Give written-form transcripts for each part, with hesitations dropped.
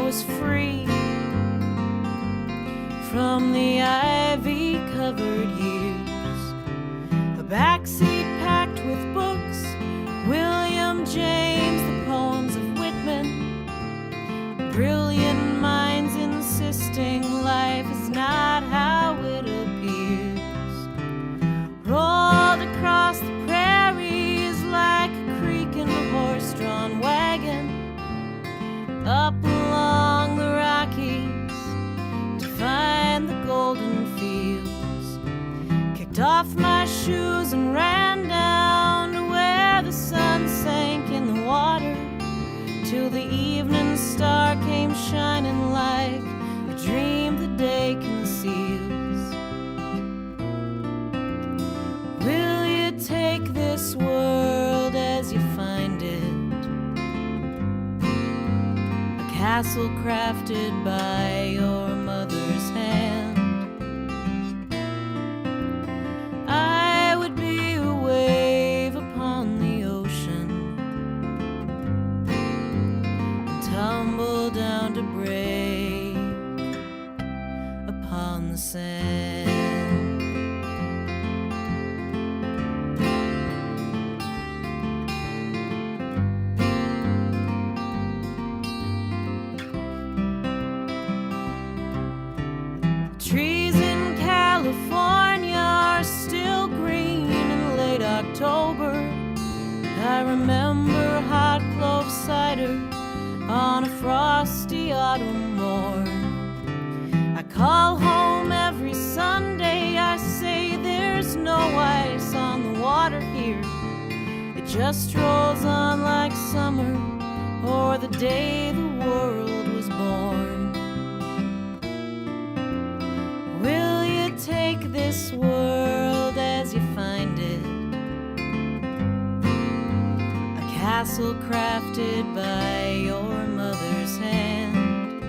was free from the ivy-covered years. A backseat packed with books, William James, the poems of Whitman, brilliant minds insisting life is not how it appears. Rolled across the prairies like a creaking horse-drawn wagon, up along the Rockies to find the golden fields. Kicked off my shoes and ran down to where the sun sank in the water, till the evening star came shining like a dream the day conceals. Will you take this world as you find it? A castle crafted by your mother's hand. I would be a wave upon the ocean and tumble down to break upon the sand. Trees in California are still green in late October. I remember hot clove cider on a frosty autumn morn. I call home every Sunday. I say there's no ice on the water here. It just rolls on like summer or the day the world was born. Will you take this world as you find it? A castle crafted by your mother's hand.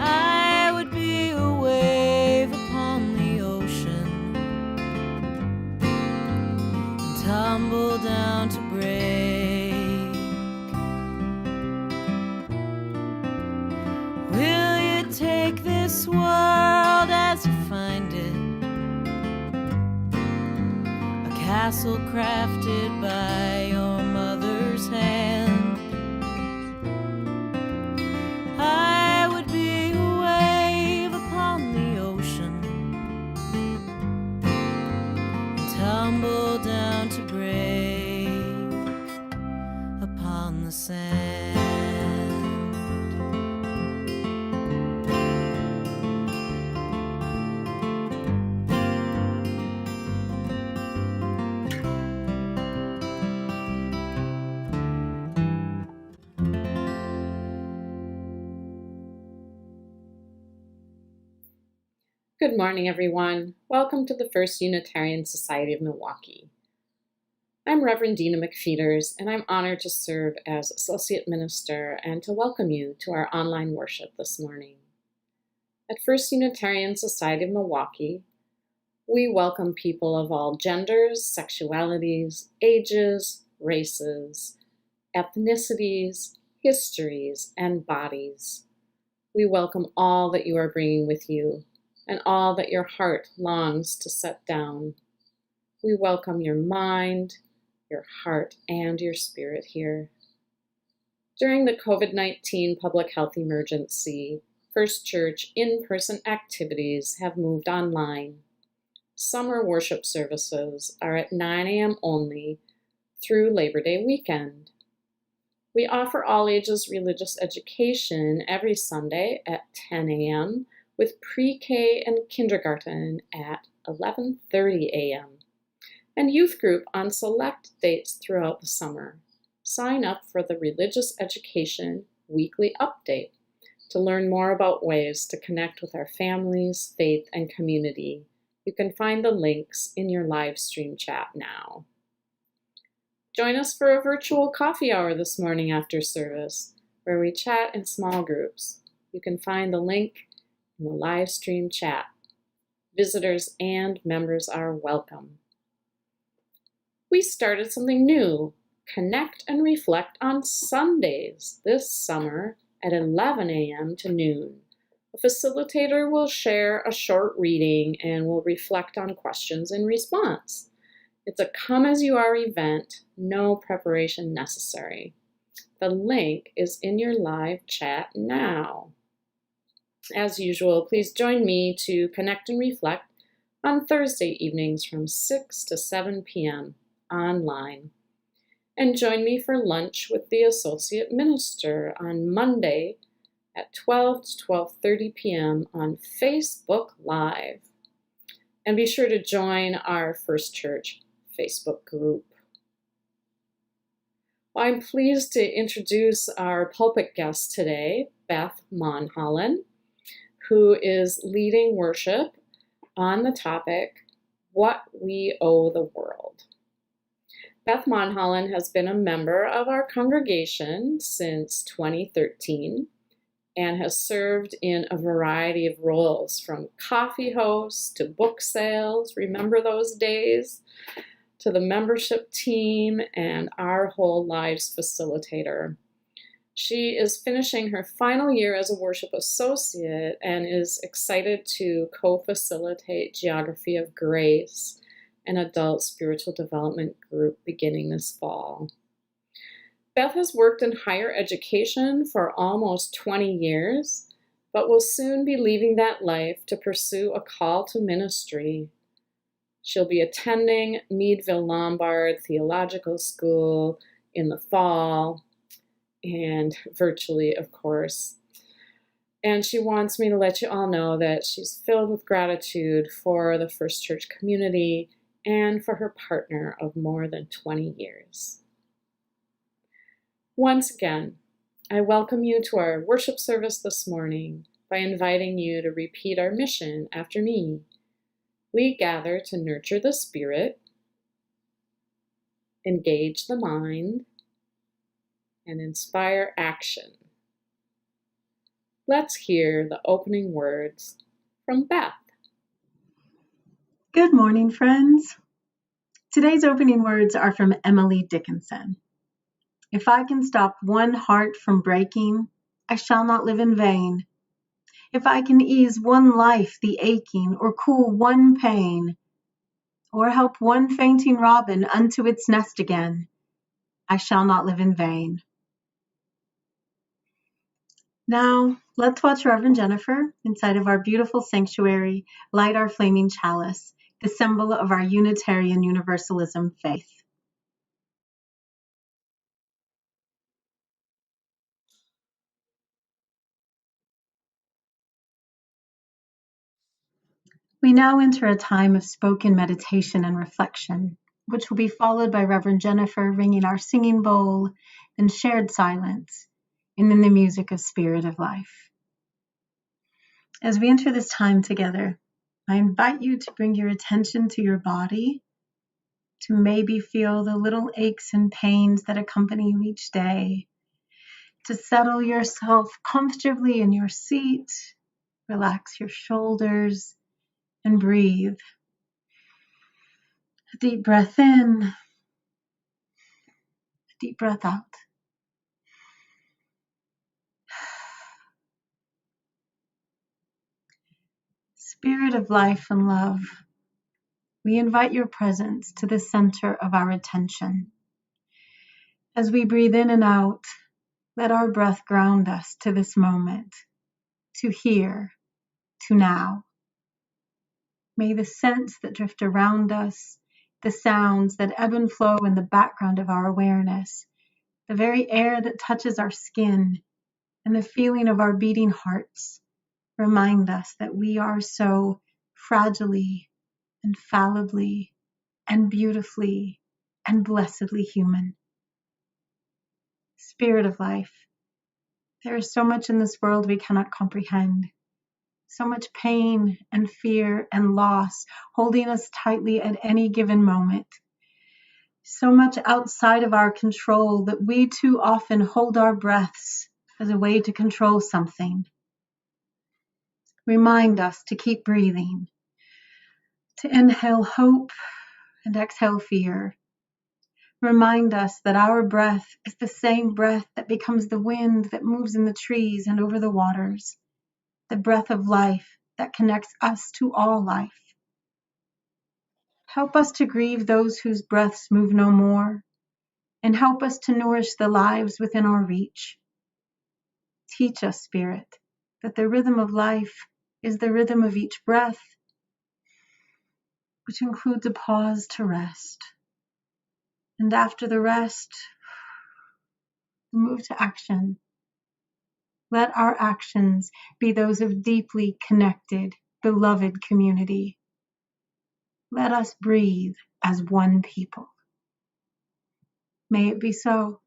I would be a wave upon the ocean and tumble down to break. Will you take this world as you find it? A castle crafted by your mother's hand. I would be a wave upon the ocean and tumble down to break upon the sand. Good morning, everyone. Welcome to the First Unitarian Society of Milwaukee. I'm Reverend Dina McFeeters, and I'm honored to serve as Associate Minister and to welcome you to our online worship this morning. At First Unitarian Society of Milwaukee, we welcome people of all genders, sexualities, ages, races, ethnicities, histories, and bodies. We welcome all that you are bringing with you and all that your heart longs to set down. We welcome your mind, your heart, and your spirit here. During the COVID-19 public health emergency, First Church in-person activities have moved online. Summer worship services are at 9 a.m. only through Labor Day weekend. We offer all ages religious education every Sunday at 10 a.m. with pre-K and kindergarten at 11:30 a.m. and youth group on select dates throughout the summer. Sign up for the Religious Education Weekly Update to learn more about ways to connect with our families, faith, and community. You can find the links in your live stream chat now. Join us for a virtual coffee hour this morning after service, where we chat in small groups. You can find the link in the live stream chat. Visitors and members are welcome. We started something new. Connect and reflect on Sundays this summer at 11 a.m. to noon. A facilitator will share a short reading and will reflect on questions in response. It's a come-as-you-are event, no preparation necessary. The link is in your live chat now. As usual, please join me to connect and reflect on Thursday evenings from 6 to 7 p.m. online. And join me for lunch with the Associate Minister on Monday at 12 to 12:30 p.m. on Facebook Live. And be sure to join our First Church Facebook group. I'm pleased to introduce our pulpit guest today, Beth Monhollen, who is leading worship on the topic, What We Owe the World. Beth Monhollen has been a member of our congregation since 2013 and has served in a variety of roles, from coffee host to book sales, remember those days, to the membership team and our whole lives facilitator. She is finishing her final year as a worship associate and is excited to co-facilitate Geography of Grace, an adult spiritual development group beginning this fall. Beth has worked in higher education for almost 20 years, but will soon be leaving that life to pursue a call to ministry. She'll be attending Meadville Lombard Theological School in the fall, and virtually, of course. And she wants me to let you all know that she's filled with gratitude for the First Church community and for her partner of more than 20 years. Once again, I welcome you to our worship service this morning by inviting you to repeat our mission after me. We gather to nurture the spirit, engage the mind, and inspire action. Let's hear the opening words from Beth. Good morning, friends. Today's opening words are from Emily Dickinson. If I can stop one heart from breaking, I shall not live in vain. If I can ease one life the aching, or cool one pain, or help one fainting robin unto its nest again, I shall not live in vain. Now, let's watch Reverend Jennifer, inside of our beautiful sanctuary, light our flaming chalice, the symbol of our Unitarian Universalism faith. We now enter a time of spoken meditation and reflection, which will be followed by Reverend Jennifer ringing our singing bowl and shared silence, and then the music of Spirit of Life. As we enter this time together, I invite you to bring your attention to your body, to maybe feel the little aches and pains that accompany you each day, to settle yourself comfortably in your seat, relax your shoulders, and breathe. A deep breath in, a deep breath out. Spirit of life and love, we invite your presence to the center of our attention. As we breathe in and out, let our breath ground us to this moment, to here, to now. May the scents that drift around us, the sounds that ebb and flow in the background of our awareness, the very air that touches our skin, and the feeling of our beating hearts remind us that we are so fragilely and fallibly and beautifully and blessedly human. Spirit of life, there is so much in this world we cannot comprehend. So much pain and fear and loss holding us tightly at any given moment. So much outside of our control that we too often hold our breaths as a way to control something. Remind us to keep breathing, to inhale hope and exhale fear. Remind us that our breath is the same breath that becomes the wind that moves in the trees and over the waters, the breath of life that connects us to all life. Help us to grieve those whose breaths move no more, and help us to nourish the lives within our reach. Teach us, Spirit, that the rhythm of life is the rhythm of each breath, which includes a pause to rest. And after the rest, move to action. Let our actions be those of deeply connected, beloved community. Let us breathe as one people. May it be so.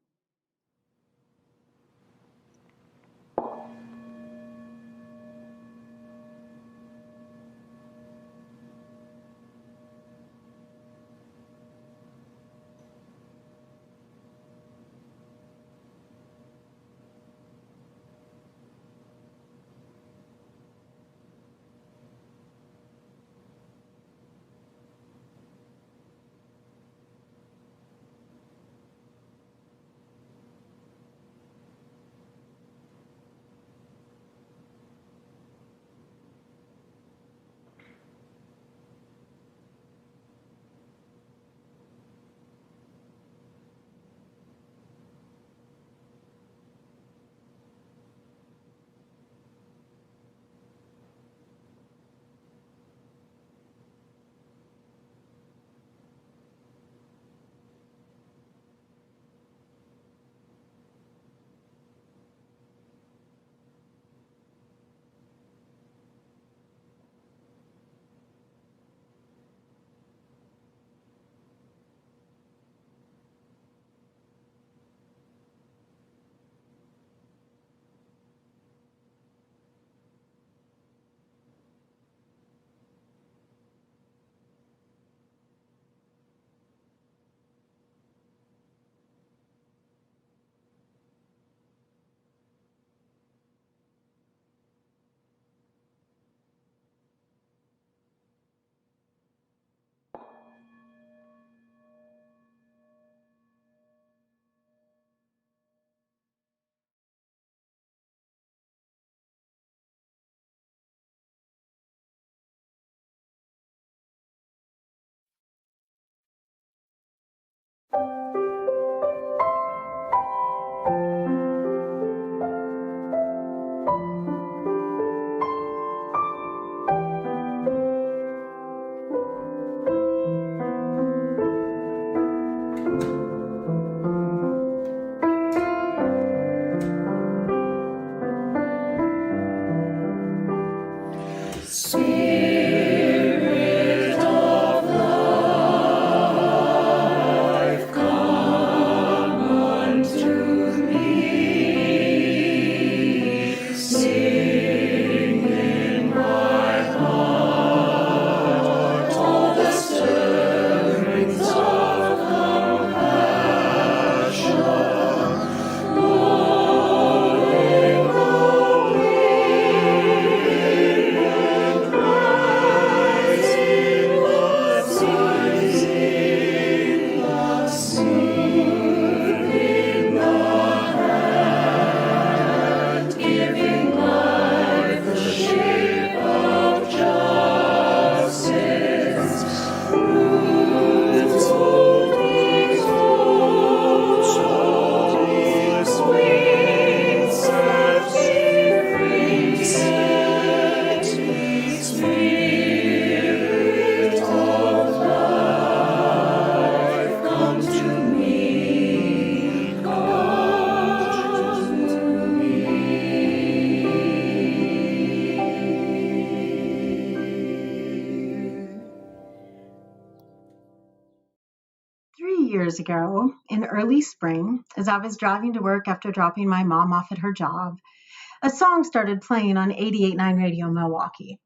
Years ago, in early spring, as I was driving to work after dropping my mom off at her job, a song started playing on 88.9 Radio Milwaukee.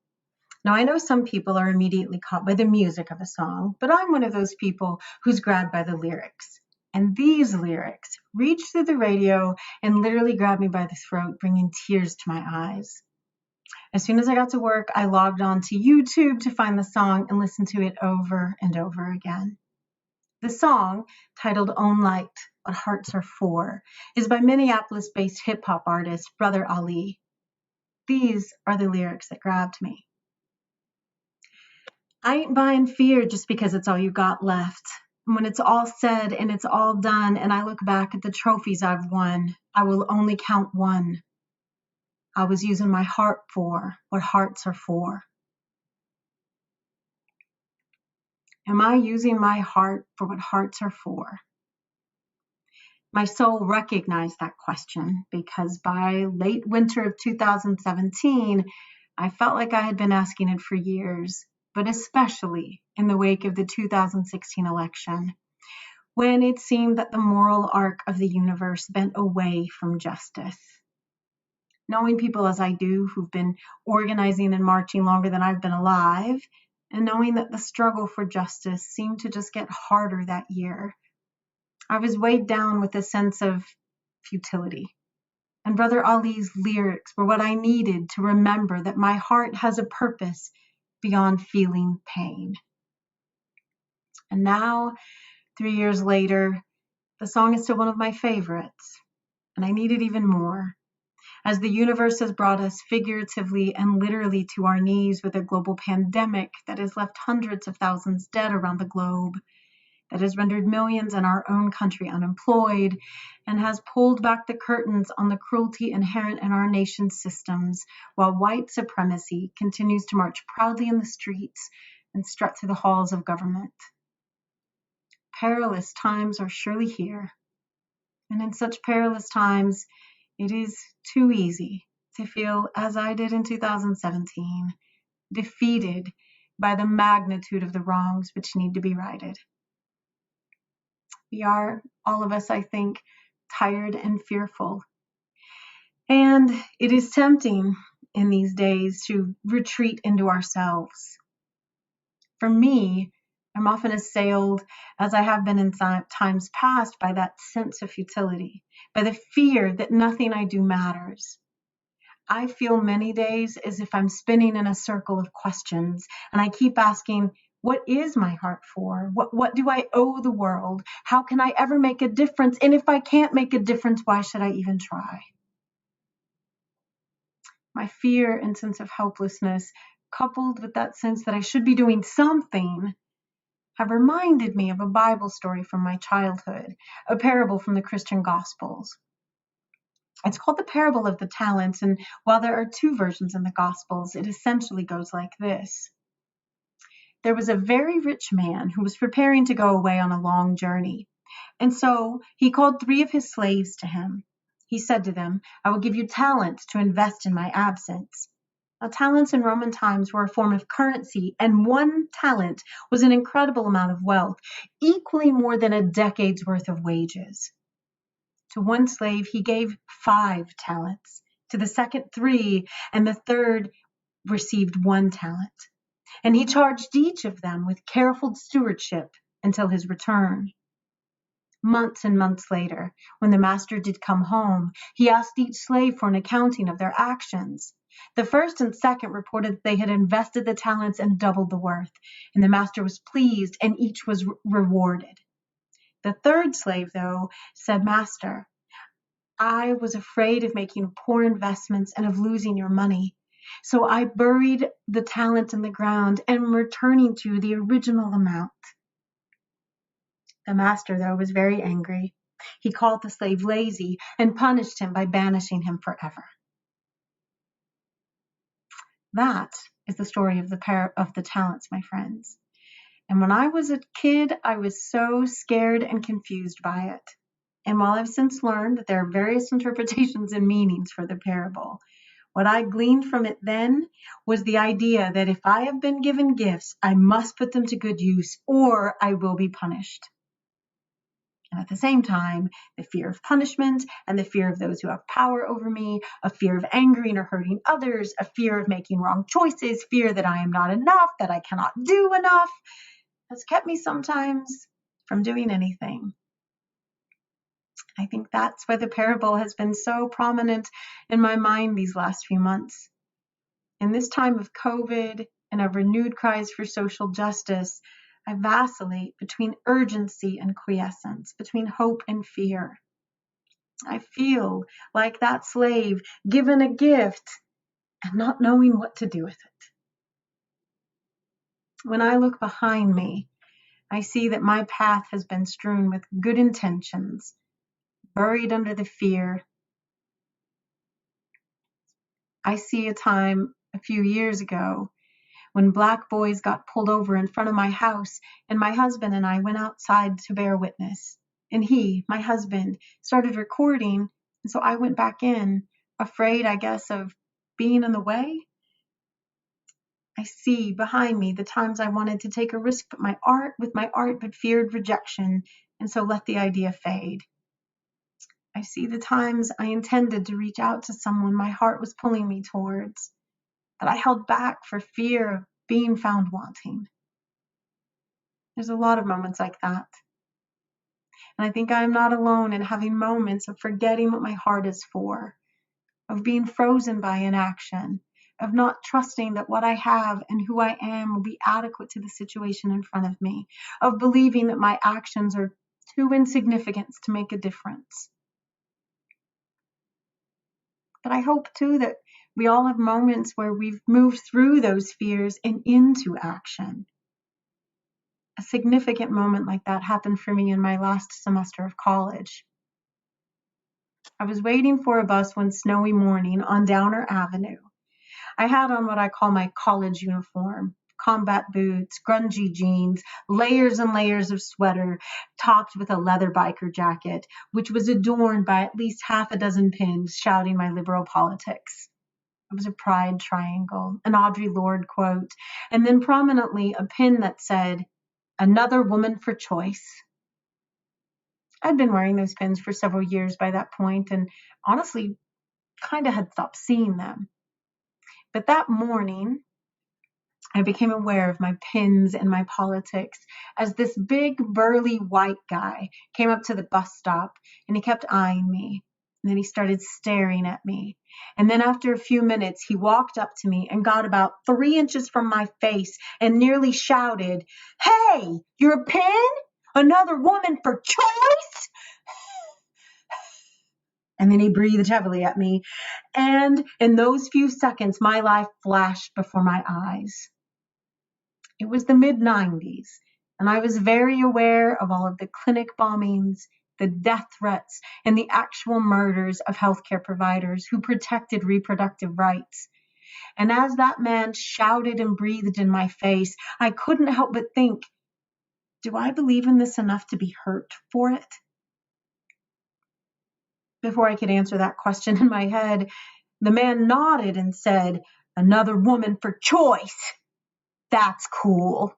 Now, I know some people are immediately caught by the music of a song, but I'm one of those people who's grabbed by the lyrics. And these lyrics reached through the radio and literally grabbed me by the throat, bringing tears to my eyes. As soon as I got to work, I logged on to YouTube to find the song and listen to it over and over again. The song, titled Own Light, What Hearts Are For, is by Minneapolis-based hip-hop artist Brother Ali. These are the lyrics that grabbed me. I ain't buying fear just because it's all you got left. When it's all said and it's all done, and I look back at the trophies I've won, I will only count one. I was using my heart for what hearts are for. Am I using my heart for what hearts are for? My soul recognized that question because by late winter of 2017, I felt like I had been asking it for years, but especially in the wake of the 2016 election, when it seemed that the moral arc of the universe bent away from justice. Knowing people as I do who've been organizing and marching longer than I've been alive, and knowing that the struggle for justice seemed to just get harder that year, I was weighed down with a sense of futility. And Brother Ali's lyrics were what I needed to remember that my heart has a purpose beyond feeling pain. And now, 3 years later, the song is still one of my favorites, and I need it even more. As the universe has brought us figuratively and literally to our knees with a global pandemic that has left hundreds of thousands dead around the globe, that has rendered millions in our own country unemployed, and has pulled back the curtains on the cruelty inherent in our nation's systems, while white supremacy continues to march proudly in the streets and strut through the halls of government. Perilous times are surely here, and in such perilous times, it is too easy to feel, as I did in 2017, defeated by the magnitude of the wrongs which need to be righted. We are, all of us, I think, tired and fearful. And it is tempting in these days to retreat into ourselves. For me, I'm often assailed, as I have been in times past, by that sense of futility, by the fear that nothing I do matters. I feel many days as if I'm spinning in a circle of questions, and I keep asking, what is my heart for? What do I owe the world? How can I ever make a difference? And if I can't make a difference, why should I even try? My fear and sense of helplessness, coupled with that sense that I should be doing something, have reminded me of a Bible story from my childhood, a parable from the Christian Gospels. It's called the parable of the talents, and while there are 2 versions in the Gospels, it essentially goes like this. There was a very rich man who was preparing to go away on a long journey. And so he called 3 of his slaves to him. He said to them, I will give you talents to invest in my absence. Now, talents in Roman times were a form of currency, and 1 talent was an incredible amount of wealth, equaling more than a decade's worth of wages. To 1 slave, he gave 5 talents. To the second, 3, and the third received 1 talent. And he charged each of them with careful stewardship until his return. Months and months later, when the master did come home, he asked each slave for an accounting of their actions. The first and second reported that they had invested the talents and doubled the worth, and the master was pleased, and each was rewarded. The third slave, though, said, Master, I was afraid of making poor investments and of losing your money. So I buried the talent in the ground and am returning to you the original amount. The master, though, was very angry. He called the slave lazy and punished him by banishing him forever. That is the story of the talents, my friends. And when I was a kid, I was so scared and confused by it. And while I've since learned that there are various interpretations and meanings for the parable, what I gleaned from it then was the idea that if I have been given gifts, I must put them to good use or I will be punished. And at the same time, the fear of punishment and the fear of those who have power over me, a fear of angering or hurting others, a fear of making wrong choices, fear that I am not enough, that I cannot do enough, has kept me sometimes from doing anything. I think that's why the parable has been so prominent in my mind these last few months. In this time of COVID and of renewed cries for social justice, I vacillate between urgency and quiescence, between hope and fear. I feel like that slave given a gift and not knowing what to do with it. When I look behind me, I see that my path has been strewn with good intentions, buried under the fear. I see a time a few years ago when Black boys got pulled over in front of my house, and my husband and I went outside to bear witness. And he, my husband, started recording, and so I went back in, afraid, I guess, of being in the way. I see behind me the times I wanted to take a risk with my art, but feared rejection, and so let the idea fade. I see the times I intended to reach out to someone my heart was pulling me towards, that I held back for fear of being found wanting. There's a lot of moments like that. And I think I'm not alone in having moments of forgetting what my heart is for, of being frozen by inaction, of not trusting that what I have and who I am will be adequate to the situation in front of me, of believing that my actions are too insignificant to make a difference. But I hope too that we all have moments where we've moved through those fears and into action. A significant moment like that happened for me in my last semester of college. I was waiting for a bus one snowy morning on Downer Avenue. I had on what I call my college uniform, combat boots, grungy jeans, layers and layers of sweater, topped with a leather biker jacket, which was adorned by at least half a dozen pins shouting my liberal politics. It was a pride triangle, an Audre Lorde quote, and then prominently a pin that said, "Another woman for choice." I'd been wearing those pins for several years by that point, and honestly, kind of had stopped seeing them. But that morning, I became aware of my pins and my politics as this big, burly white guy came up to the bus stop, and he kept eyeing me. And then he started staring at me. And then after a few minutes, he walked up to me and got about 3 inches from my face and nearly shouted, "Hey, you're a pin? Another woman for choice?" And then he breathed heavily at me. And in those few seconds, my life flashed before my eyes. It was the mid-90s, and I was very aware of all of the clinic bombings, the death threats, and the actual murders of healthcare providers who protected reproductive rights. And as that man shouted and breathed in my face, I couldn't help but think, do I believe in this enough to be hurt for it? Before I could answer that question in my head, the man nodded and said, "Another woman for choice. That's cool."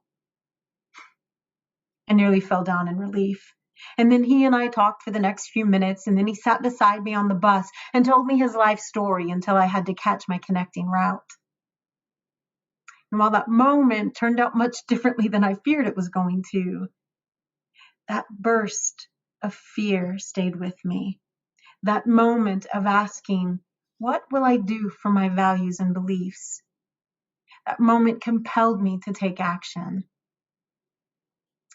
I nearly fell down in relief. And then he and I talked for the next few minutes, and then he sat beside me on the bus and told me his life story until I had to catch my connecting route. And while that moment turned out much differently than I feared it was going to, that burst of fear stayed with me. That moment of asking, what will I do for my values and beliefs? That moment compelled me to take action.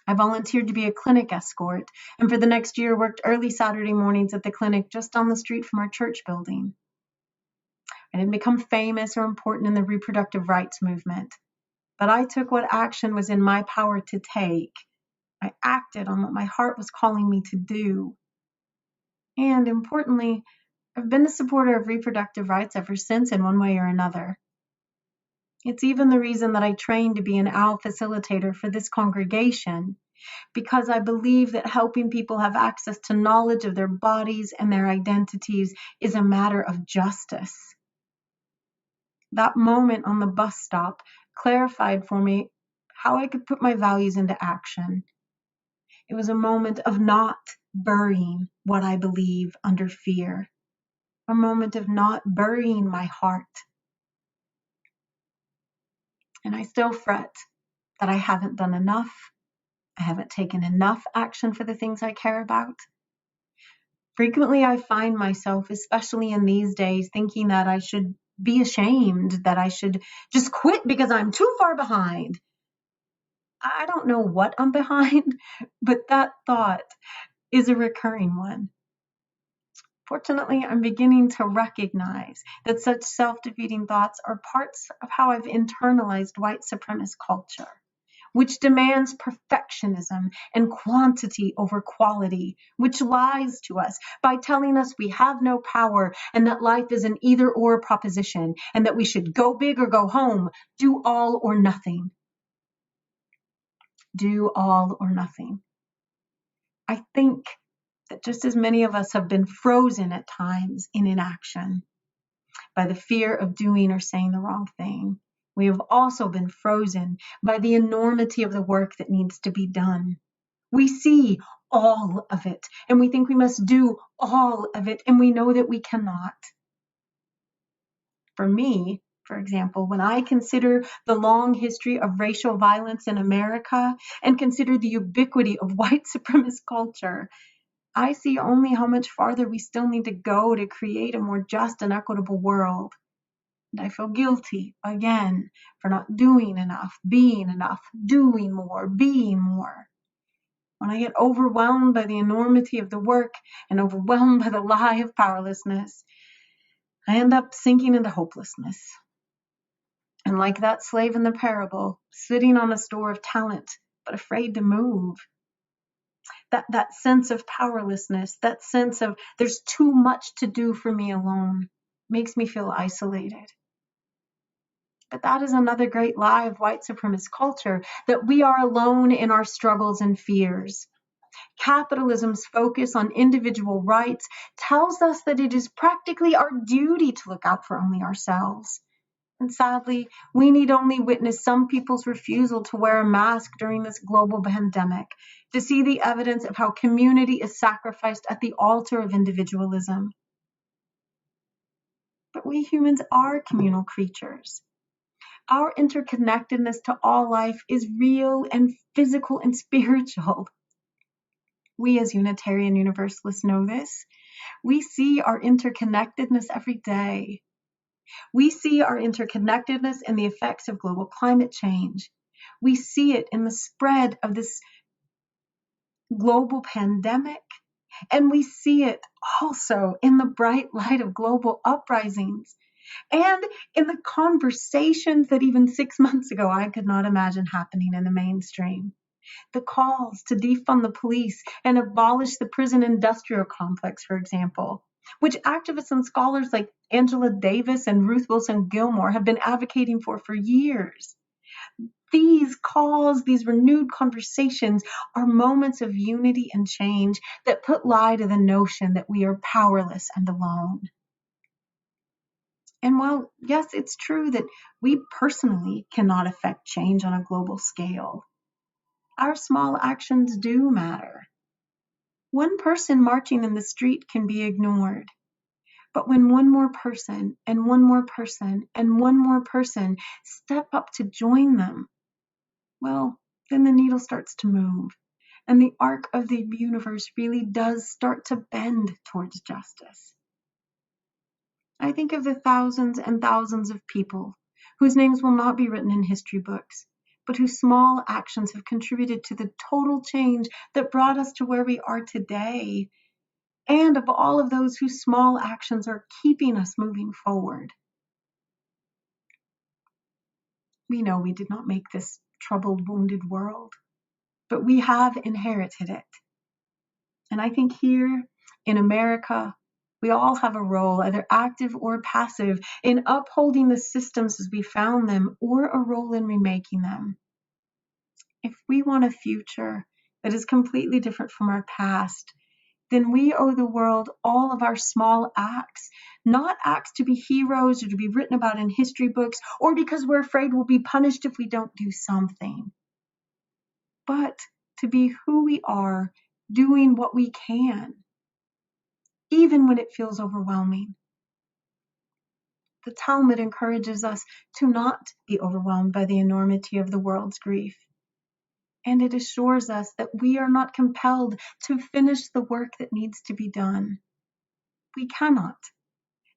I volunteered to be a clinic escort, and for the next year worked early Saturday mornings at the clinic just down the street from our church building. I didn't become famous or important in the reproductive rights movement, but I took what action was in my power to take. I acted on what my heart was calling me to do. And importantly, I've been a supporter of reproductive rights ever since in one way or another. It's even the reason that I trained to be an OWL facilitator for this congregation, because I believe that helping people have access to knowledge of their bodies and their identities is a matter of justice. That moment on the bus stop clarified for me how I could put my values into action. It was a moment of not burying what I believe under fear, a moment of not burying my heart. And I still fret that I haven't done enough. I haven't taken enough action for the things I care about. Frequently, I find myself, especially in these days, thinking that I should be ashamed, that I should just quit because I'm too far behind. I don't know what I'm behind, but that thought is a recurring one. Fortunately, I'm beginning to recognize that such self-defeating thoughts are parts of how I've internalized white supremacist culture, which demands perfectionism and quantity over quality, which lies to us by telling us we have no power and that life is an either-or proposition and that we should go big or go home, do all or nothing. Do all or nothing. I think that just as many of us have been frozen at times in inaction by the fear of doing or saying the wrong thing, we have also been frozen by the enormity of the work that needs to be done. We see all of it, and we think we must do all of it, and we know that we cannot. For me, for example, when I consider the long history of racial violence in America and consider the ubiquity of white supremacist culture, I see only how much farther we still need to go to create a more just and equitable world. And I feel guilty, again, for not doing enough, being enough, doing more, being more. When I get overwhelmed by the enormity of the work and overwhelmed by the lie of powerlessness, I end up sinking into hopelessness. And like that slave in the parable, sitting on a store of talent, but afraid to move. That sense of powerlessness, that sense of there's too much to do for me alone, makes me feel isolated. But that is another great lie of white supremacist culture, that we are alone in our struggles and fears. Capitalism's focus on individual rights tells us that it is practically our duty to look out for only ourselves. And sadly, we need only witness some people's refusal to wear a mask during this global pandemic to see the evidence of how community is sacrificed at the altar of individualism. But we humans are communal creatures. Our interconnectedness to all life is real and physical and spiritual. We as Unitarian Universalists know this. We see our interconnectedness every day. We see our interconnectedness in the effects of global climate change. We see it in the spread of this global pandemic, and we see it also in the bright light of global uprisings and in the conversations that even 6 months ago I could not imagine happening in the mainstream. The calls to defund the police and abolish the prison industrial complex, for example, which activists and scholars like Angela Davis and Ruth Wilson Gilmore have been advocating for years. These calls, these renewed conversations are moments of unity and change that put lie to the notion that we are powerless and alone. And while, yes, it's true that we personally cannot affect change on a global scale, our small actions do matter. One person marching in the street can be ignored. But when one more person and one more person and one more person step up to join them, well, then the needle starts to move. And the arc of the universe really does start to bend towards justice. I think of the thousands and thousands of people whose names will not be written in history books, but whose small actions have contributed to the total change that brought us to where we are today, and of all of those whose small actions are keeping us moving forward. We know we did not make this troubled, wounded world, but we have inherited it. And I think here in America, we all have a role, either active or passive, in upholding the systems as we found them, or a role in remaking them. If we want a future that is completely different from our past, then we owe the world all of our small acts, not acts to be heroes or to be written about in history books, or because we're afraid we'll be punished if we don't do something, but to be who we are, doing what we can, even when it feels overwhelming. The Talmud encourages us to not be overwhelmed by the enormity of the world's grief. And it assures us that we are not compelled to finish the work that needs to be done. We cannot.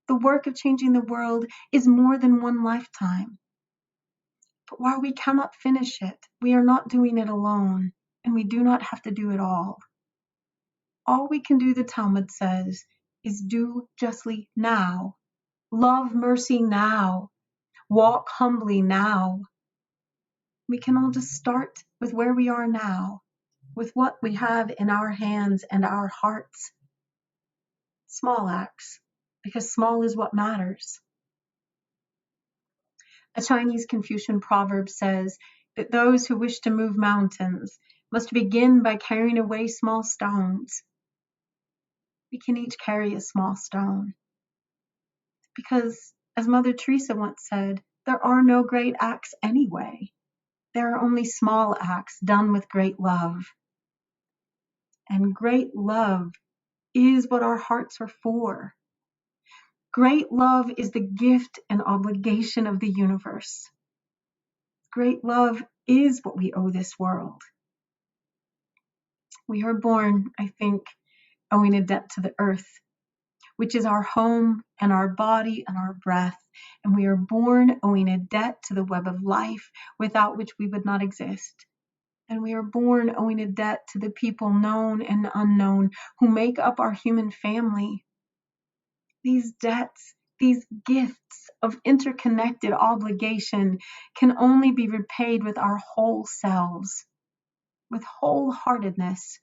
The work of changing the world is more than one lifetime. But while we cannot finish it, we are not doing it alone, and we do not have to do it all. All we can do, the Talmud says, is do justly now, love mercy now, walk humbly now. We can all just start with where we are now, with what we have in our hands and our hearts. Small acts, because small is what matters. A Chinese Confucian proverb says that those who wish to move mountains must begin by carrying away small stones. We can each carry a small stone. Because, as Mother Teresa once said, there are no great acts anyway. There are only small acts done with great love. And great love is what our hearts are for. Great love is the gift and obligation of the universe. Great love is what we owe this world. We are born, I think, owing a debt to the earth, which is our home and our body and our breath. And we are born owing a debt to the web of life, without which we would not exist. And we are born owing a debt to the people known and unknown who make up our human family. These debts, these gifts of interconnected obligation can only be repaid with our whole selves, with wholeheartedness,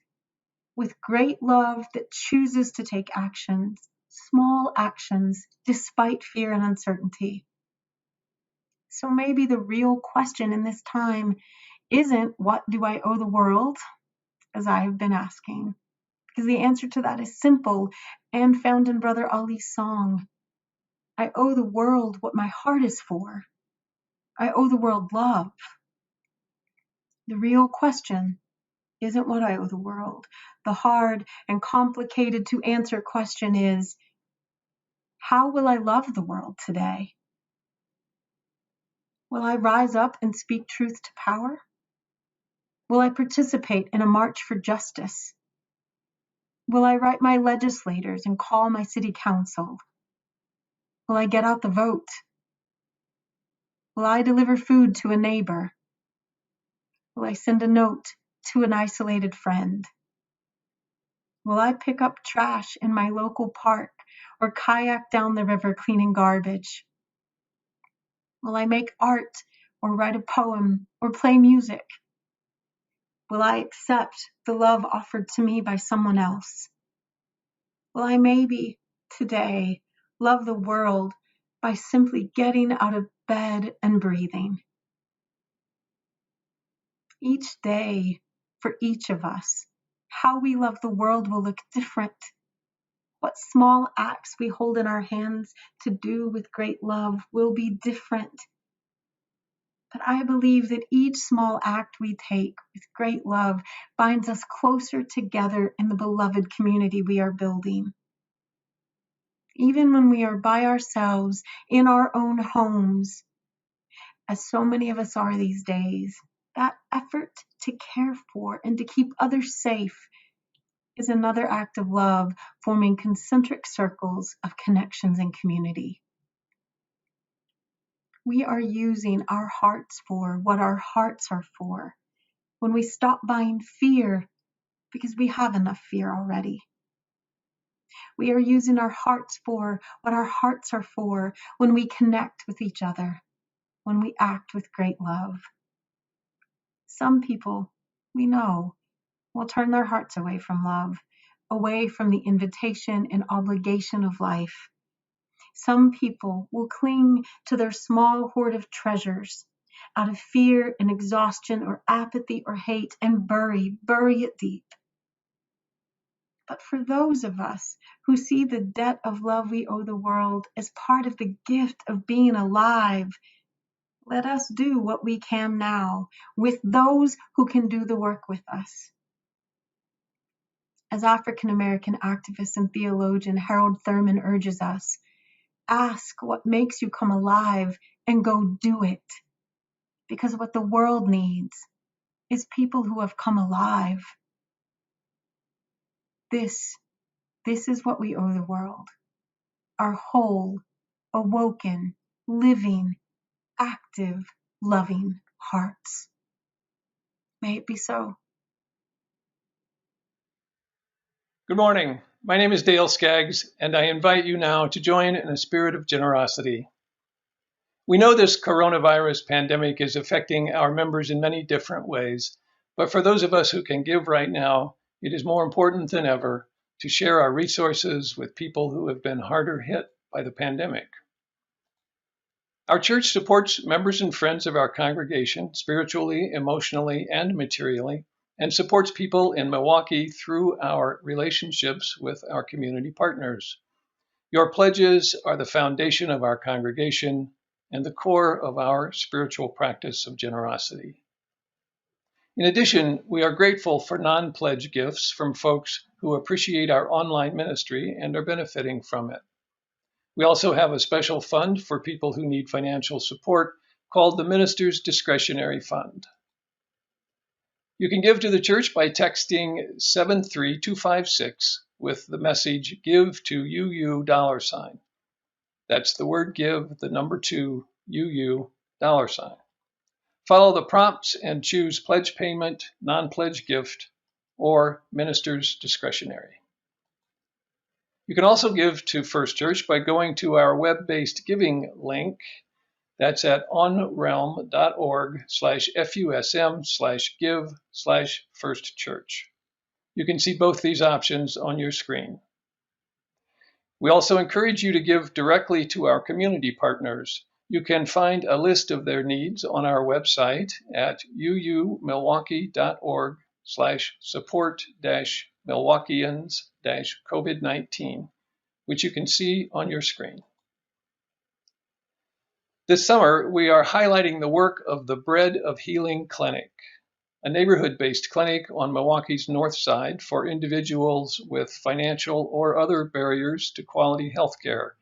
with great love that chooses to take actions, small actions, despite fear and uncertainty. So maybe the real question in this time isn't, what do I owe the world, as I have been asking? Because the answer to that is simple and found in Brother Ali's song. I owe the world what my heart is for. I owe the world love. The real question isn't what I owe the world. The hard and complicated to answer question is, how will I love the world today? Will I rise up and speak truth to power? Will I participate in a march for justice? Will I write my legislators and call my city council? Will I get out the vote? Will I deliver food to a neighbor? Will I send a note to an isolated friend? Will I pick up trash in my local park or kayak down the river cleaning garbage? Will I make art or write a poem or play music? Will I accept the love offered to me by someone else? Will I maybe today love the world by simply getting out of bed and breathing? Each day, for each of us, how we love the world will look different. What small acts we hold in our hands to do with great love will be different. But I believe that each small act we take with great love binds us closer together in the beloved community we are building. Even when we are by ourselves in our own homes, as so many of us are these days, that effort to care for and to keep others safe is another act of love, forming concentric circles of connections and community. We are using our hearts for what our hearts are for when we stop buying fear, because we have enough fear already. We are using our hearts for what our hearts are for when we connect with each other, when we act with great love. Some people, we know, will turn their hearts away from love, away from the invitation and obligation of life. Some people will cling to their small hoard of treasures out of fear and exhaustion or apathy or hate and bury it deep. But for those of us who see the debt of love we owe the world as part of the gift of being alive, let us do what we can now with those who can do the work with us. As African American activist and theologian Harold Thurman urges us, ask what makes you come alive and go do it. Because what the world needs is people who have come alive. This is what we owe the world. Our whole, awoken, living, active, loving hearts. May it be so. Good morning. My name is Dale Skaggs, and I invite you now to join in a spirit of generosity. We know this coronavirus pandemic is affecting our members in many different ways, but for those of us who can give right now, it is more important than ever to share our resources with people who have been harder hit by the pandemic. Our church supports members and friends of our congregation spiritually, emotionally, and materially, and supports people in Milwaukee through our relationships with our community partners. Your pledges are the foundation of our congregation and the core of our spiritual practice of generosity. In addition, we are grateful for non-pledge gifts from folks who appreciate our online ministry and are benefiting from it. We also have a special fund for people who need financial support called the Minister's Discretionary Fund. You can give to the church by texting 73256 with the message "Give to UU $." That's the word give, the number 2, UU $. Follow the prompts and choose pledge payment, non-pledge gift, or minister's discretionary. You can also give to First Church by going to our web-based giving link. That's at onrealm.org/FUSM/give/First You can see both these options on your screen. We also encourage you to give directly to our community partners. You can find a list of their needs on our website at uumilwaukee.org/support-Milwaukeeans-COVID-19, which you can see on your screen. This summer, we are highlighting the work of the Bread of Healing Clinic, a neighborhood-based clinic on Milwaukee's north side for individuals with financial or other barriers to quality health care,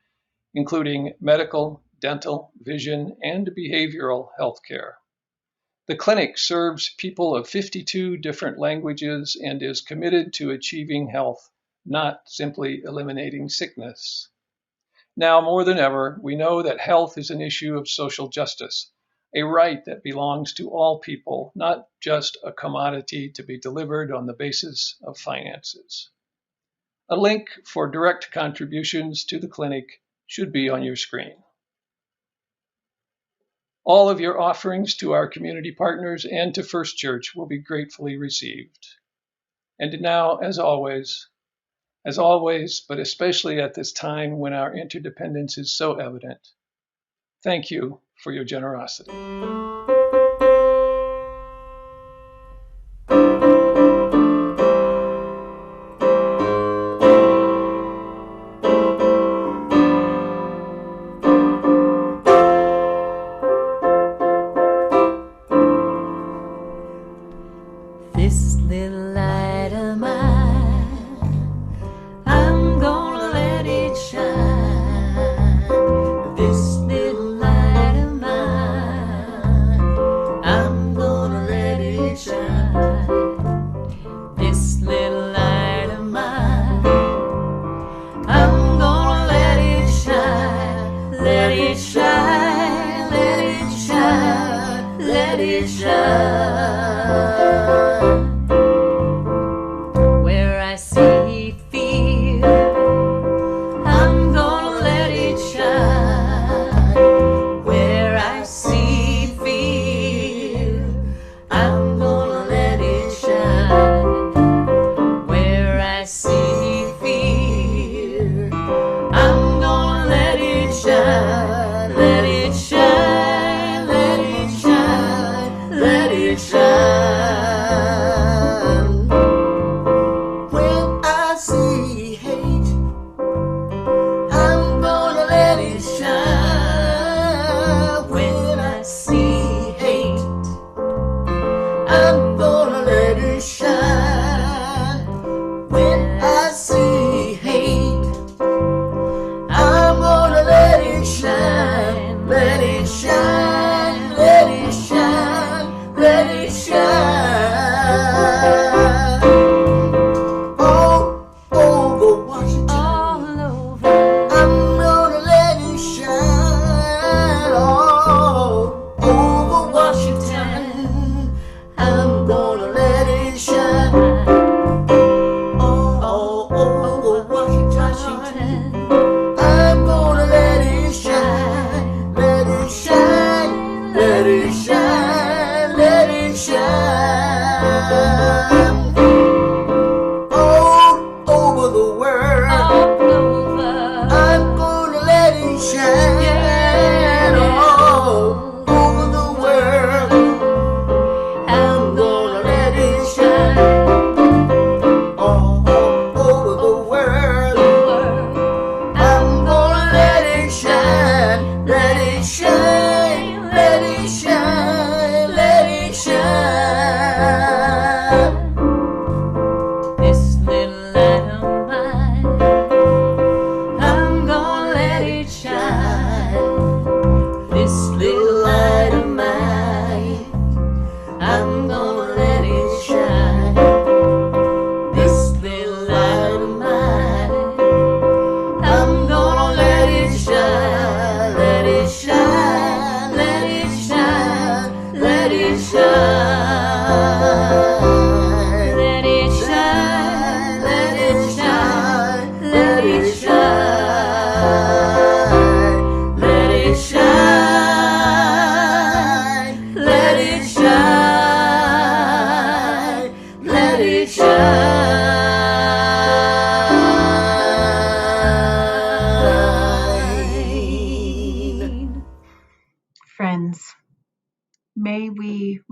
including medical, dental, vision, and behavioral health care. The clinic serves people of 52 different languages and is committed to achieving health, not simply eliminating sickness. Now more than ever, we know that health is an issue of social justice, a right that belongs to all people, not just a commodity to be delivered on the basis of finances. A link for direct contributions to the clinic should be on your screen. All of your offerings to our community partners and to First Church will be gratefully received. And now, as always, but especially at this time when our interdependence is so evident, thank you for your generosity. This little light of mine, I'm gonna let it shine. This little light of mine,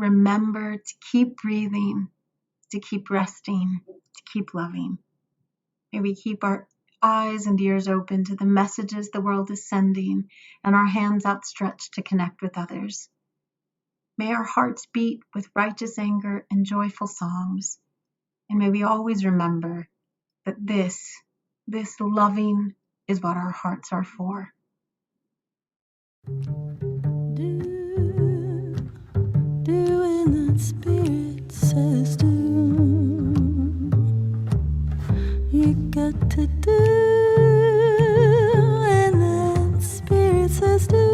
remember to keep breathing, to keep resting, to keep loving. May we keep our eyes and ears open to the messages the world is sending and our hands outstretched to connect with others. May our hearts beat with righteous anger and joyful songs. And may we always remember that this loving is what our hearts are for. Do when that spirit says do. You got to do when that spirit says do.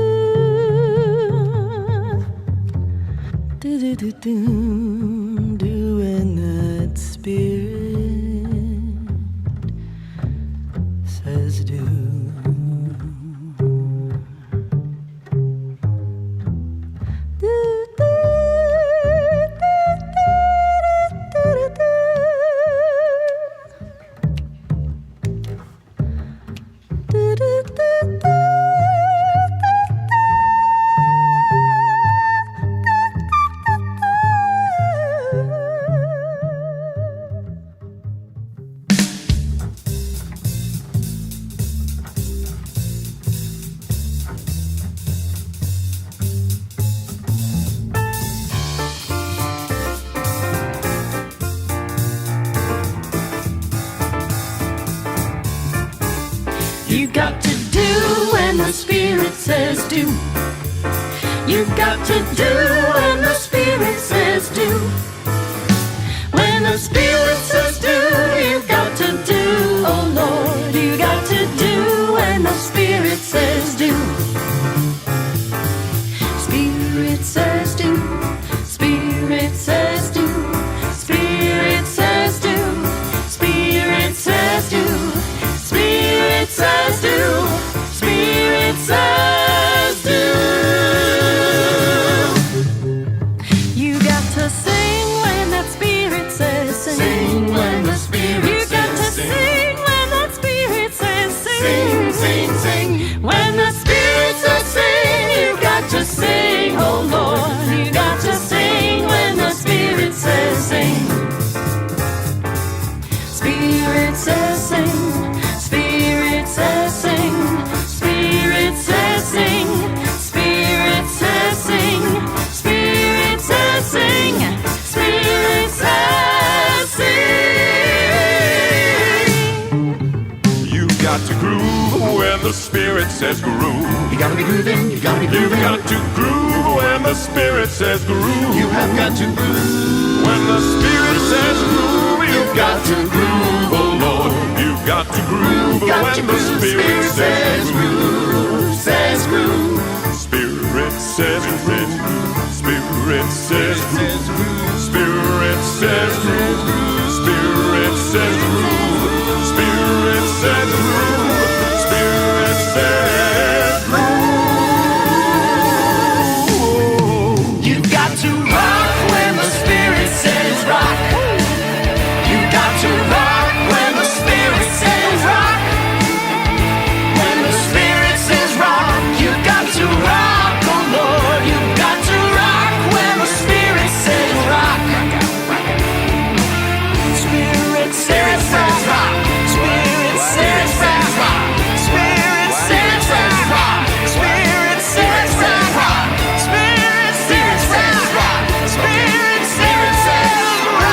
Do when that spirit says do. You got to do when the spirit says do. You got to do when the spirit says do. When the spirit says do, you got to do, oh Lord. You got to do when the spirit says do. Spirit says do. Spirit says do. Spirit says do. Spirit says do. Spirit says do. Spirit says do. You got to sing when that spirit says sing. Sing when the spirit says sing. You got to sing when that spirit says sing. Sing, sing, sing. When the spirit says sing, you got to sing, oh Lord. You got to sing when the spirit says sing. Spirit says sing. Spirit says sing. Spirit says sing. Spirit says sing. Spirit says sing. Spirit says sing. You got to groove when the spirit says groove. You gotta be grooving, you gotta be grooving. You got to groove when the spirit says groove. You have got to groove. When the spirit says groove, you've got to groove, oh Lord. You've got to groove when the spirit says groove. Says groove. Spirit says groove. Spirit says groove. Spirit says groove. Spirit says groove. Spirit says groove. Spirit says groove. You got to rock when the spirit says rock. You got to rock when the spirit says rock. When the spirit says rock, you got to rock, oh Lord. You got to rock when the spirit says rock. Spirit says rock. Spirit says rock. Spirit says rock. Spirit says rock. Spirit says rock. Spirit says rock.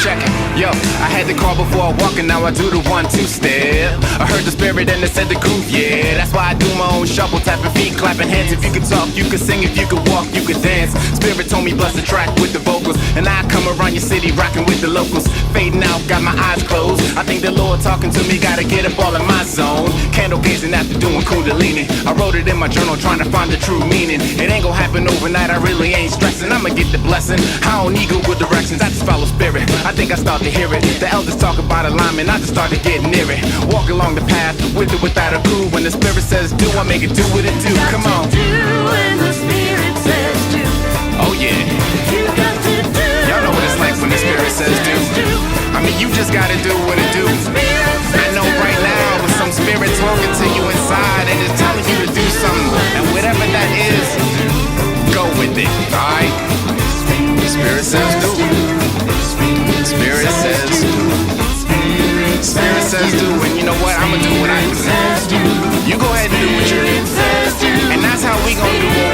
Check it. Yo, I had the call before I walk and now I do the 1-2 step. I heard the spirit and it said the groove, yeah. That's why I do my own shuffle, tapping feet, clapping hands. If you could talk, you could sing. If you could walk, you could dance. Spirit told me bless the track with the vocals, and I come around your city rocking with the locals. Fading out, got my eyes closed. I think the Lord talking to me, gotta get up all in my zone. Candle gazing after doing kundalini. I wrote it in my journal, trying to find the true meaning. It ain't gonna happen overnight, I really ain't stressing. I'ma get the blessing. I don't need Google directions, I just follow spirit. I think I start to hear it. The elders talk about alignment, I just start to get near it. Walk along the path, with or without a clue. When the spirit says do, I make it do what it do. Come on. Do when the spirit says do. Oh yeah. You got to do. Y'all know what it's like when the spirit says do. I mean, you just gotta do what it do. I know right now with some spirit talking to you inside and it's telling you to do something, and whatever that is, Spirit says do. Spirit says do. Spirit says do, and you know what? I'ma do what I do. You go ahead and do what you do. And that's how we gonna do what